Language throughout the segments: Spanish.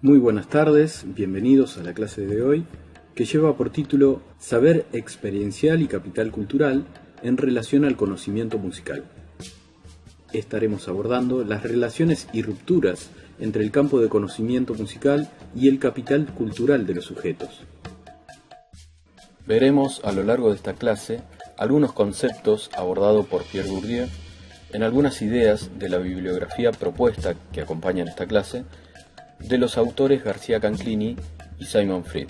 Muy buenas tardes, bienvenidos a la clase de hoy, que lleva por título Saber experiencial y capital cultural en relación al conocimiento musical. Estaremos abordando las relaciones y rupturas entre el campo de conocimiento musical y el capital cultural de los sujetos. Veremos a lo largo de esta clase algunos conceptos abordados por Pierre Bourdieu en algunas ideas de la bibliografía propuesta que acompañan esta clase, de los autores García Canclini y Simon Fried.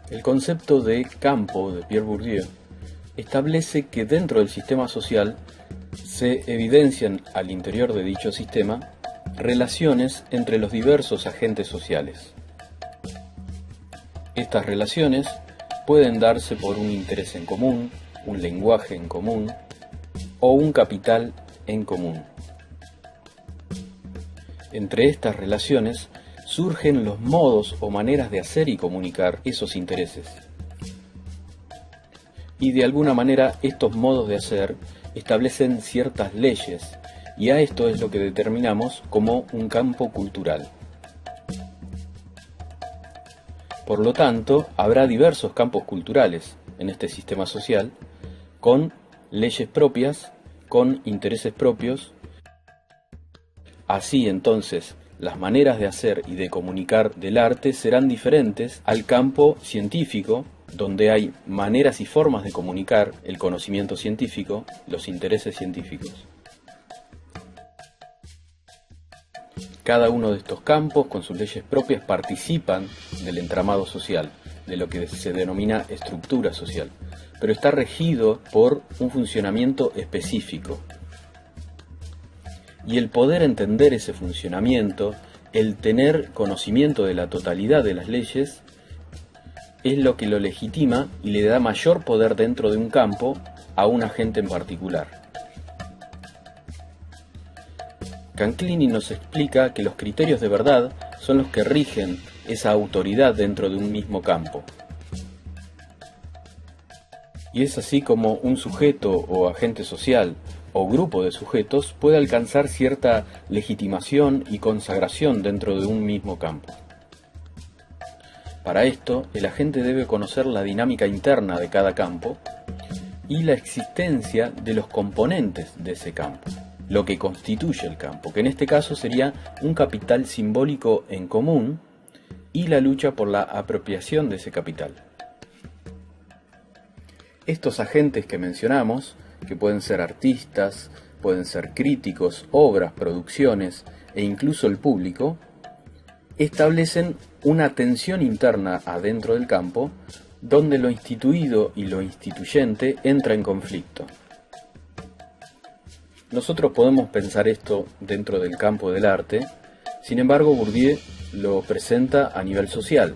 El concepto de campo de Pierre Bourdieu establece que dentro del sistema social se evidencian al interior de dicho sistema relaciones entre los diversos agentes sociales. Estas relaciones pueden darse por un interés en común, un lenguaje en común o un capital en común. Entre estas relaciones surgen los modos o maneras de hacer y comunicar esos intereses. Y de alguna manera estos modos de hacer establecen ciertas leyes, y a esto es lo que determinamos como un campo cultural. Por lo tanto, habrá diversos campos culturales en este sistema social, con leyes propias, con intereses propios. Así entonces, las maneras de hacer y de comunicar del arte serán diferentes al campo científico, donde hay maneras y formas de comunicar el conocimiento científico, los intereses científicos. Cada uno de estos campos, con sus leyes propias, participan del entramado social, de lo que se denomina estructura social, pero está regido por un funcionamiento específico. Y el poder entender ese funcionamiento, el tener conocimiento de la totalidad de las leyes, es lo que lo legitima y le da mayor poder dentro de un campo a un agente en particular. Canclini nos explica que los criterios de verdad son los que rigen esa autoridad dentro de un mismo campo. Y es así como un sujeto o agente social o grupo de sujetos puede alcanzar cierta legitimación y consagración dentro de un mismo campo. Para esto, el agente debe conocer la dinámica interna de cada campo y la existencia de los componentes de ese campo, lo que constituye el campo, que en este caso sería un capital simbólico en común y la lucha por la apropiación de ese capital. Estos agentes que mencionamos, que pueden ser artistas, pueden ser críticos, obras, producciones e incluso el público, establecen una tensión interna adentro del campo donde lo instituido y lo instituyente entra en conflicto. Nosotros podemos pensar esto dentro del campo del arte, sin embargo Bourdieu lo presenta a nivel social,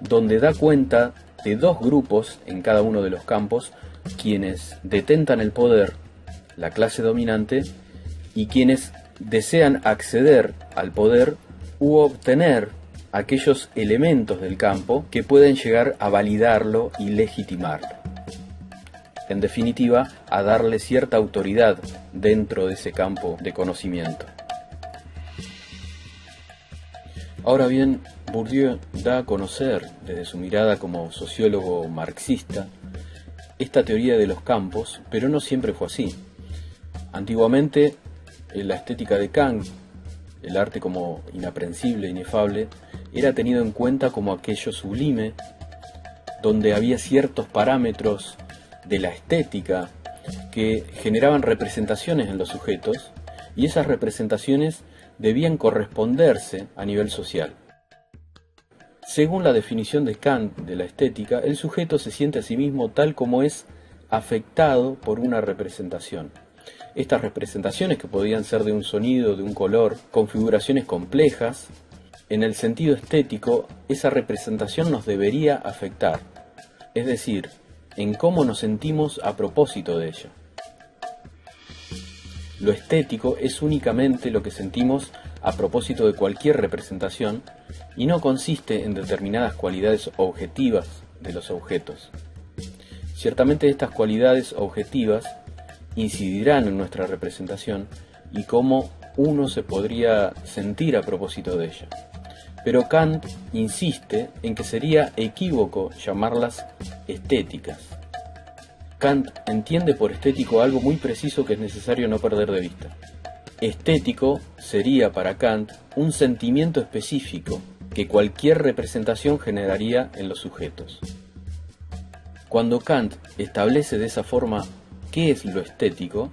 donde da cuenta de dos grupos en cada uno de los campos, quienes detentan el poder, la clase dominante, y quienes desean acceder al poder u obtener aquellos elementos del campo que pueden llegar a validarlo y legitimarlo. En definitiva, a darle cierta autoridad dentro de ese campo de conocimiento. Ahora bien, Bourdieu da a conocer, desde su mirada como sociólogo marxista, esta teoría de los campos, pero no siempre fue así. Antiguamente, en la estética de Kant, el arte como inaprensible, inefable, era tenido en cuenta como aquello sublime, donde había ciertos parámetros de la estética que generaban representaciones en los sujetos, y esas representaciones debían corresponderse a nivel social. Según la definición de Kant de la estética, el sujeto se siente a sí mismo tal como es afectado por una representación. Estas representaciones, que podían ser de un sonido, de un color, configuraciones complejas, en el sentido estético, esa representación nos debería afectar, es decir, en cómo nos sentimos a propósito de ella. Lo estético es únicamente lo que sentimos a propósito de cualquier representación y no consiste en determinadas cualidades objetivas de los objetos. Ciertamente estas cualidades objetivas incidirán en nuestra representación y cómo uno se podría sentir a propósito de ella. Pero Kant insiste en que sería equívoco llamarlas estéticas. Kant entiende por estético algo muy preciso que es necesario no perder de vista. Estético sería para Kant un sentimiento específico que cualquier representación generaría en los sujetos. Cuando Kant establece de esa forma qué es lo estético,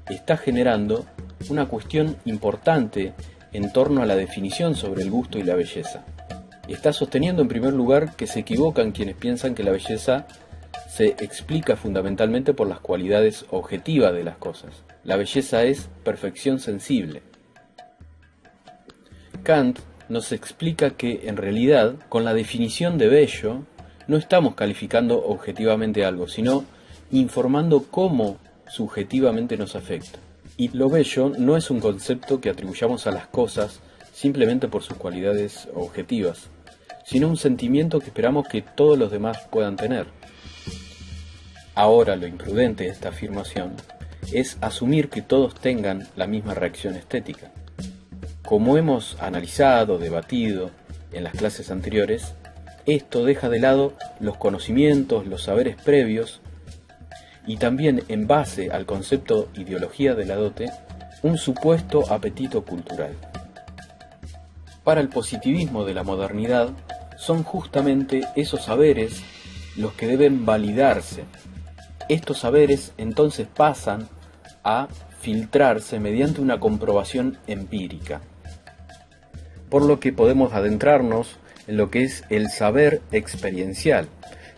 está generando una cuestión importante en torno a la definición sobre el gusto y la belleza. Está sosteniendo en primer lugar que se equivocan quienes piensan que la belleza se explica fundamentalmente por las cualidades objetivas de las cosas. La belleza es perfección sensible. Kant nos explica que en realidad con la definición de bello no estamos calificando objetivamente algo, sino informando cómo subjetivamente nos afecta. Y lo bello no es un concepto que atribuyamos a las cosas simplemente por sus cualidades objetivas, sino un sentimiento que esperamos que todos los demás puedan tener. Ahora, lo imprudente de esta afirmación es asumir que todos tengan la misma reacción estética. Como hemos analizado, debatido en las clases anteriores, esto deja de lado los conocimientos, los saberes previos y también, en base al concepto ideología de la dote, un supuesto apetito cultural. Para el positivismo de la modernidad, son justamente esos saberes los que deben validarse. Estos saberes entonces pasan a filtrarse mediante una comprobación empírica. Por lo que podemos adentrarnos en lo que es el saber experiencial.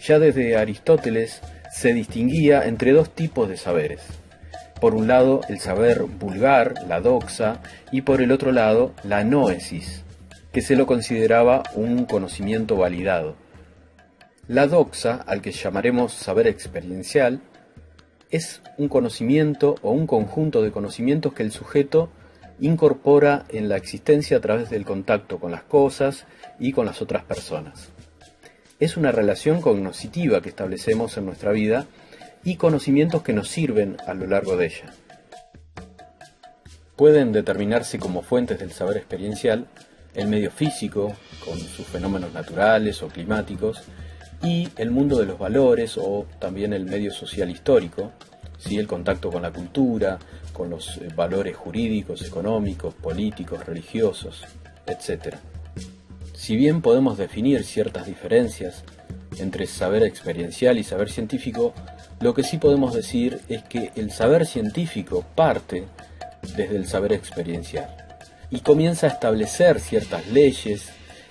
Ya desde Aristóteles se distinguía entre dos tipos de saberes. Por un lado, el saber vulgar, la doxa, y por el otro lado, la noesis, que se lo consideraba un conocimiento validado. La doxa, al que llamaremos saber experiencial, es un conocimiento o un conjunto de conocimientos que el sujeto incorpora en la existencia a través del contacto con las cosas y con las otras personas. Es una relación cognoscitiva que establecemos en nuestra vida y conocimientos que nos sirven a lo largo de ella. Pueden determinarse como fuentes del saber experiencial el medio físico, con sus fenómenos naturales o climáticos, y el mundo de los valores o también el medio social histórico, ¿sí? El contacto con la cultura, con los valores jurídicos, económicos, políticos, religiosos, etc. Si bien podemos definir ciertas diferencias entre saber experiencial y saber científico, lo que sí podemos decir es que el saber científico parte desde el saber experiencial y comienza a establecer ciertas leyes,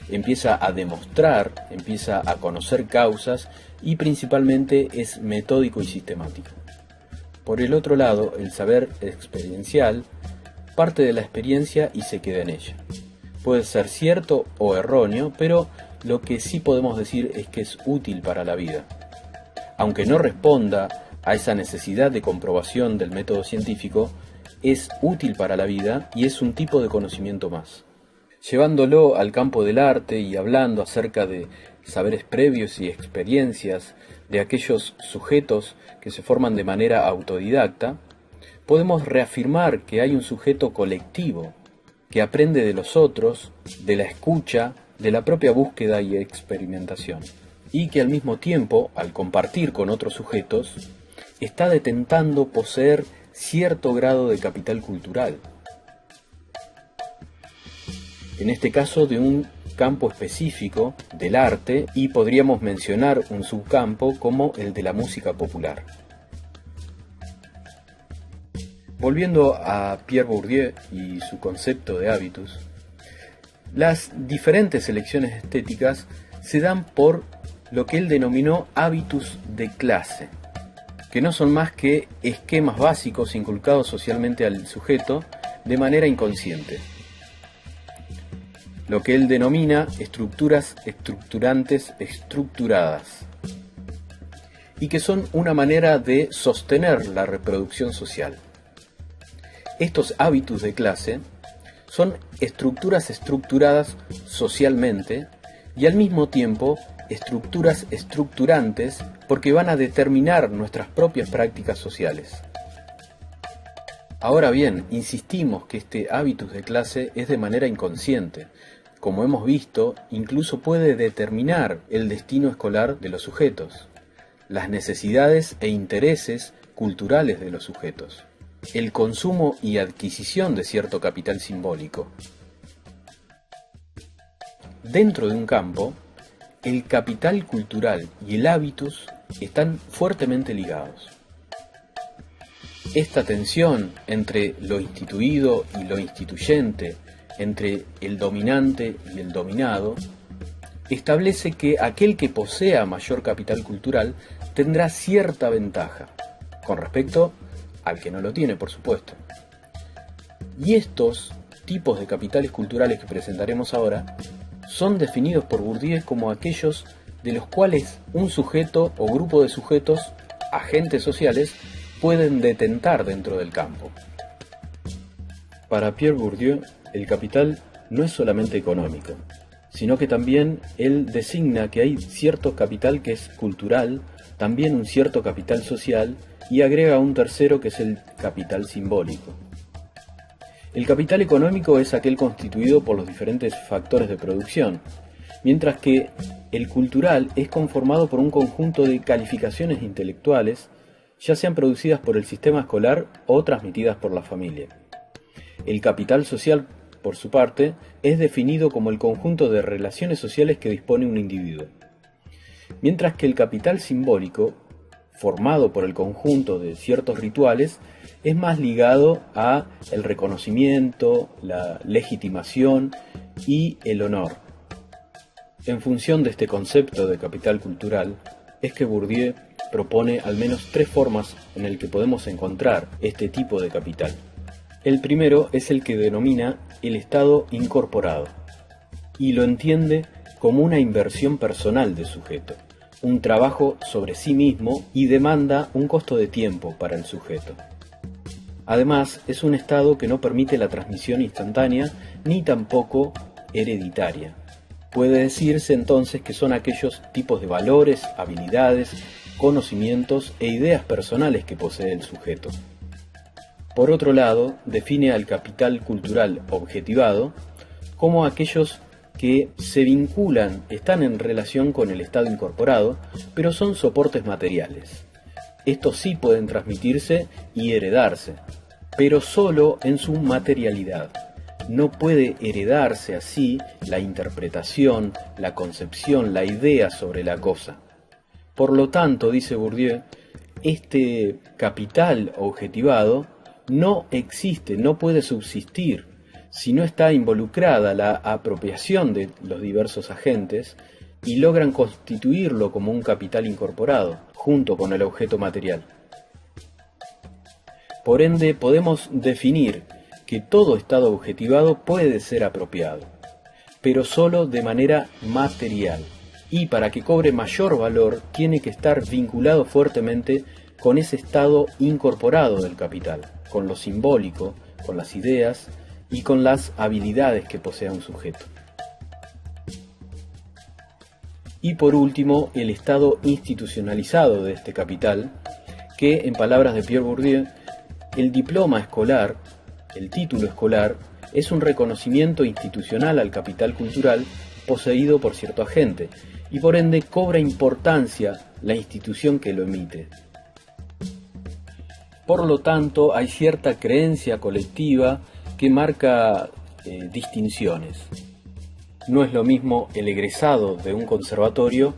empieza a demostrar, empieza a conocer causas y principalmente es metódico y sistemático. Por el otro lado, el saber experiencial parte de la experiencia y se queda en ella. Puede ser cierto o erróneo, pero lo que sí podemos decir es que es útil para la vida. Aunque no responda a esa necesidad de comprobación del método científico, es útil para la vida y es un tipo de conocimiento más. Llevándolo al campo del arte y hablando acerca de saberes previos y experiencias de aquellos sujetos que se forman de manera autodidacta, podemos reafirmar que hay un sujeto colectivo que aprende de los otros, de la escucha, de la propia búsqueda y experimentación, y que al mismo tiempo, al compartir con otros sujetos, está detentando poseer cierto grado de capital cultural. En este caso de un campo específico del arte, y podríamos mencionar un subcampo como el de la música popular. Volviendo a Pierre Bourdieu y su concepto de hábitus, las diferentes elecciones estéticas se dan por lo que él denominó hábitus de clase, que no son más que esquemas básicos inculcados socialmente al sujeto de manera inconsciente. Lo que él denomina estructuras estructurantes estructuradas, y que son una manera de sostener la reproducción social. Estos hábitus de clase son estructuras estructuradas socialmente y al mismo tiempo estructuras estructurantes porque van a determinar nuestras propias prácticas sociales. Ahora bien, insistimos que este hábitus de clase es de manera inconsciente. Como hemos visto, incluso puede determinar el destino escolar de los sujetos, las necesidades e intereses culturales de los sujetos, el consumo y adquisición de cierto capital simbólico. Dentro de un campo, el capital cultural y el hábitus están fuertemente ligados. Esta tensión entre lo instituido y lo instituyente, entre el dominante y el dominado, establece que aquel que posea mayor capital cultural tendrá cierta ventaja, con respecto al que no lo tiene, por supuesto. Y estos tipos de capitales culturales que presentaremos ahora son definidos por Bourdieu como aquellos de los cuales un sujeto o grupo de sujetos, agentes sociales, pueden detentar dentro del campo. Para Pierre Bourdieu, el capital no es solamente económico, sino que también él designa que hay cierto capital que es cultural, también un cierto capital social, y agrega un tercero que es el capital simbólico. El capital económico es aquel constituido por los diferentes factores de producción, mientras que el cultural es conformado por un conjunto de calificaciones intelectuales, ya sean producidas por el sistema escolar o transmitidas por la familia. El capital social, por su parte, es definido como el conjunto de relaciones sociales que dispone un individuo, mientras que el capital simbólico, formado por el conjunto de ciertos rituales, es más ligado a el reconocimiento, la legitimación y el honor. En función de este concepto de capital cultural, es que Bourdieu propone al menos tres formas en el que podemos encontrar este tipo de capital. El primero es el que denomina el estado incorporado, y lo entiende como una inversión personal del sujeto, un trabajo sobre sí mismo y demanda un costo de tiempo para el sujeto. Además, es un estado que no permite la transmisión instantánea ni tampoco hereditaria. Puede decirse entonces que son aquellos tipos de valores, habilidades, conocimientos e ideas personales que posee el sujeto. Por otro lado, define al capital cultural objetivado como aquellos que se vinculan, están en relación con el estado incorporado, pero son soportes materiales. Estos sí pueden transmitirse y heredarse, pero solo en su materialidad. No puede heredarse así la interpretación, la concepción, la idea sobre la cosa. Por lo tanto, dice Bourdieu, este capital objetivado no existe, no puede subsistir si no está involucrada la apropiación de los diversos agentes y logran constituirlo como un capital incorporado, junto con el objeto material. Por ende, podemos definir que todo estado objetivado puede ser apropiado, pero solo de manera material, y para que cobre mayor valor tiene que estar vinculado fuertemente con ese estado incorporado del capital, con lo simbólico, con las ideas y con las habilidades que posea un sujeto. Y por último, el estado institucionalizado de este capital, que en palabras de Pierre Bourdieu, el diploma escolar, el título escolar, es un reconocimiento institucional al capital cultural poseído por cierto agente, y por ende cobra importancia la institución que lo emite. Por lo tanto, hay cierta creencia colectiva que marca distinciones. No es lo mismo el egresado de un conservatorio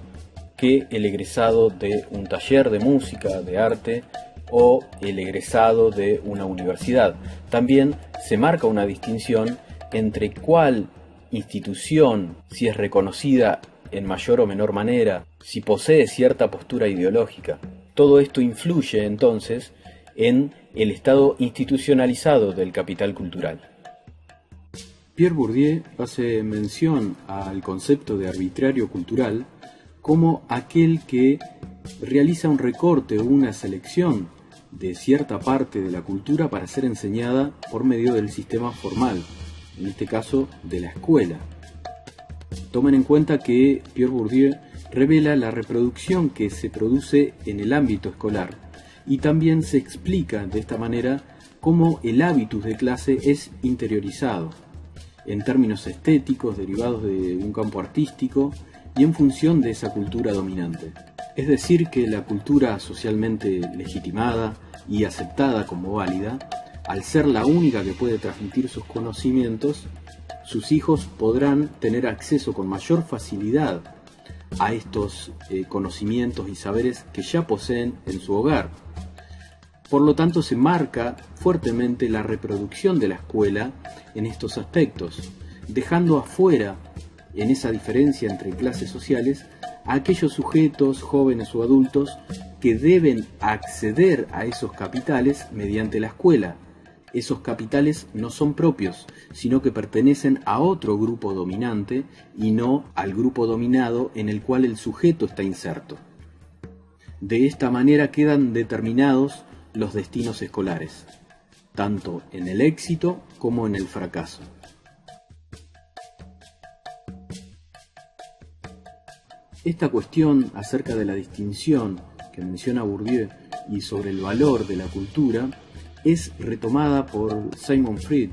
que el egresado de un taller de música, de arte, o el egresado de una universidad. También se marca una distinción entre cuál institución, si es reconocida en mayor o menor manera, si posee cierta postura ideológica. Todo esto influye entonces en el estado institucionalizado del capital cultural. Pierre Bourdieu hace mención al concepto de arbitrario cultural como aquel que realiza un recorte o una selección de cierta parte de la cultura para ser enseñada por medio del sistema formal, en este caso de la escuela. Tomen en cuenta que Pierre Bourdieu revela la reproducción que se produce en el ámbito escolar y también se explica de esta manera cómo el hábitus de clase es interiorizado, en términos estéticos derivados de un campo artístico y en función de esa cultura dominante. Es decir, que la cultura socialmente legitimada y aceptada como válida, al ser la única que puede transmitir sus conocimientos, sus hijos podrán tener acceso con mayor facilidad a estos conocimientos y saberes que ya poseen en su hogar. Por lo tanto, se marca fuertemente la reproducción de la escuela en estos aspectos, dejando afuera, en esa diferencia entre clases sociales, a aquellos sujetos, jóvenes o adultos, que deben acceder a esos capitales mediante la escuela. Esos capitales no son propios, sino que pertenecen a otro grupo dominante y no al grupo dominado en el cual el sujeto está inserto. De esta manera quedan determinados los destinos escolares, tanto en el éxito como en el fracaso. Esta cuestión acerca de la distinción que menciona Bourdieu y sobre el valor de la cultura es retomada por Simon Freud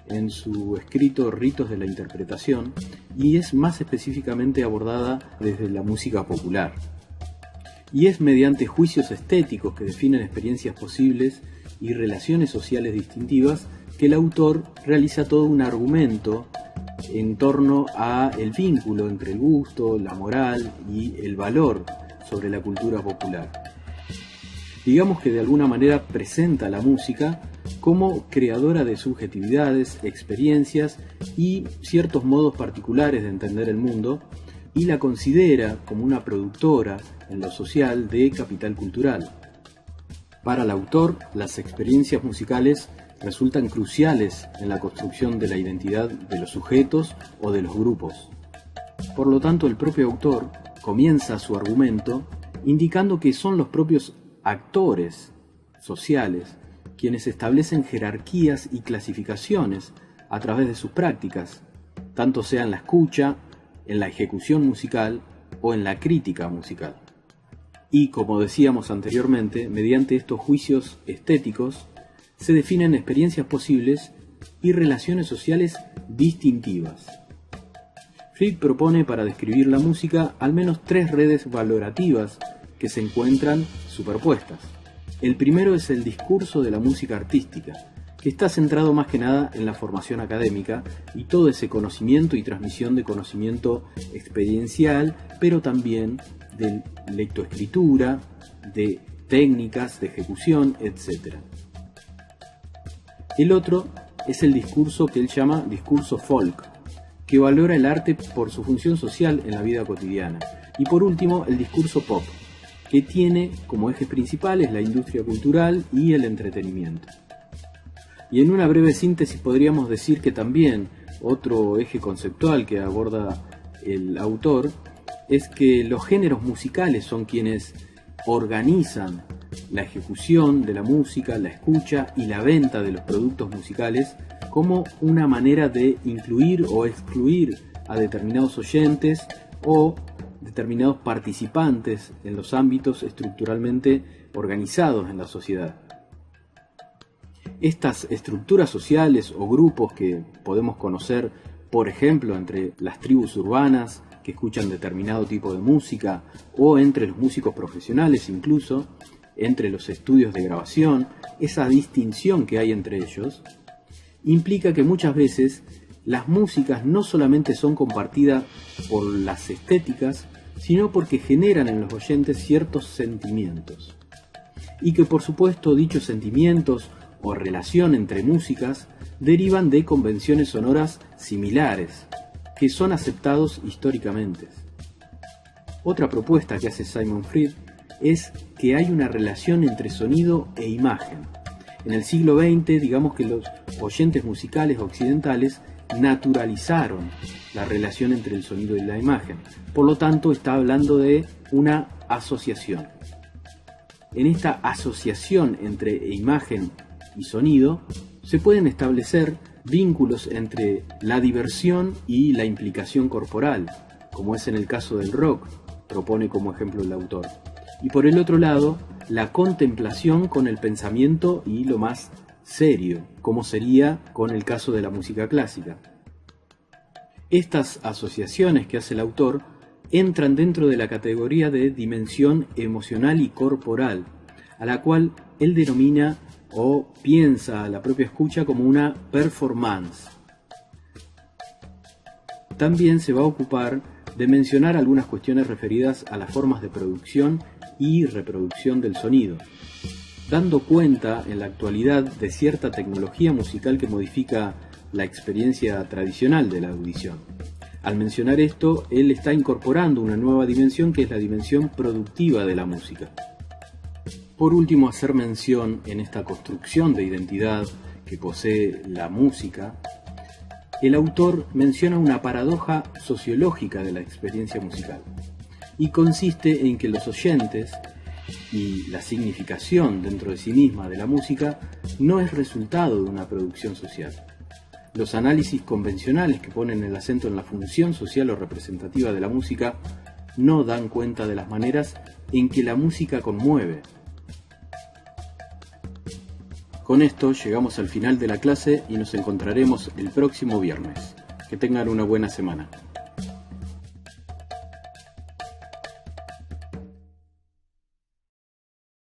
en su escrito Ritos de la Interpretación y es más específicamente abordada desde la música popular. Y es mediante juicios estéticos que definen experiencias posibles y relaciones sociales distintivas que el autor realiza todo un argumento en torno a el vínculo entre el gusto, la moral y el valor sobre la cultura popular. Digamos que de alguna manera presenta la música como creadora de subjetividades, experiencias y ciertos modos particulares de entender el mundo, y la considera como una productora en lo social de capital cultural. Para el autor, las experiencias musicales resultan cruciales en la construcción de la identidad de los sujetos o de los grupos. Por lo tanto, el propio autor comienza su argumento indicando que son los propios actores sociales quienes establecen jerarquías y clasificaciones a través de sus prácticas, tanto sea en la escucha, en la ejecución musical o en la crítica musical. Y como decíamos anteriormente, mediante estos juicios estéticos se definen experiencias posibles y relaciones sociales distintivas. Freud propone para describir la música al menos 3 redes valorativas que se encuentran superpuestas. El primero es el discurso de la música artística, que está centrado más que nada en la formación académica y todo ese conocimiento y transmisión de conocimiento experiencial, pero también de lectoescritura, de técnicas de ejecución, etc. El otro es el discurso que él llama discurso folk, que valora el arte por su función social en la vida cotidiana. Y por último, el discurso pop, que tiene como ejes principales la industria cultural y el entretenimiento. Y en una breve síntesis podríamos decir que también otro eje conceptual que aborda el autor es que los géneros musicales son quienes organizan la ejecución de la música, la escucha y la venta de los productos musicales como una manera de incluir o excluir a determinados oyentes o determinados participantes en los ámbitos estructuralmente organizados en la sociedad. Estas estructuras sociales o grupos que podemos conocer, por ejemplo, entre las tribus urbanas que escuchan determinado tipo de música o entre los músicos profesionales incluso, entre los estudios de grabación, esa distinción que hay entre ellos, implica que muchas veces las músicas no solamente son compartidas por las estéticas, sino porque generan en los oyentes ciertos sentimientos. Y que por supuesto dichos sentimientos o relación entre músicas derivan de convenciones sonoras similares, que son aceptados históricamente. Otra propuesta que hace Simon Freud es que hay una relación entre sonido e imagen. En el siglo XX, digamos que los oyentes musicales occidentales naturalizaron la relación entre el sonido y la imagen. Por lo tanto, está hablando de una asociación. En esta asociación entre imagen y sonido, se pueden establecer vínculos entre la diversión y la implicación corporal, como es en el caso del rock, propone como ejemplo el autor. Y por el otro lado, la contemplación con el pensamiento y lo más serio, como sería con el caso de la música clásica. Estas asociaciones que hace el autor entran dentro de la categoría de dimensión emocional y corporal, a la cual él denomina o piensa a la propia escucha como una performance. También se va a ocupar de mencionar algunas cuestiones referidas a las formas de producción y reproducción del sonido, dando cuenta en la actualidad de cierta tecnología musical que modifica la experiencia tradicional de la audición. Al mencionar esto, él está incorporando una nueva dimensión que es la dimensión productiva de la música. Por último, hacer mención en esta construcción de identidad que posee la música, el autor menciona una paradoja sociológica de la experiencia musical, y consiste en que los oyentes y la significación dentro de sí misma de la música no es resultado de una producción social. Los análisis convencionales que ponen el acento en la función social o representativa de la música no dan cuenta de las maneras en que la música conmueve. Con esto llegamos al final de la clase y nos encontraremos el próximo viernes. Que tengan una buena semana.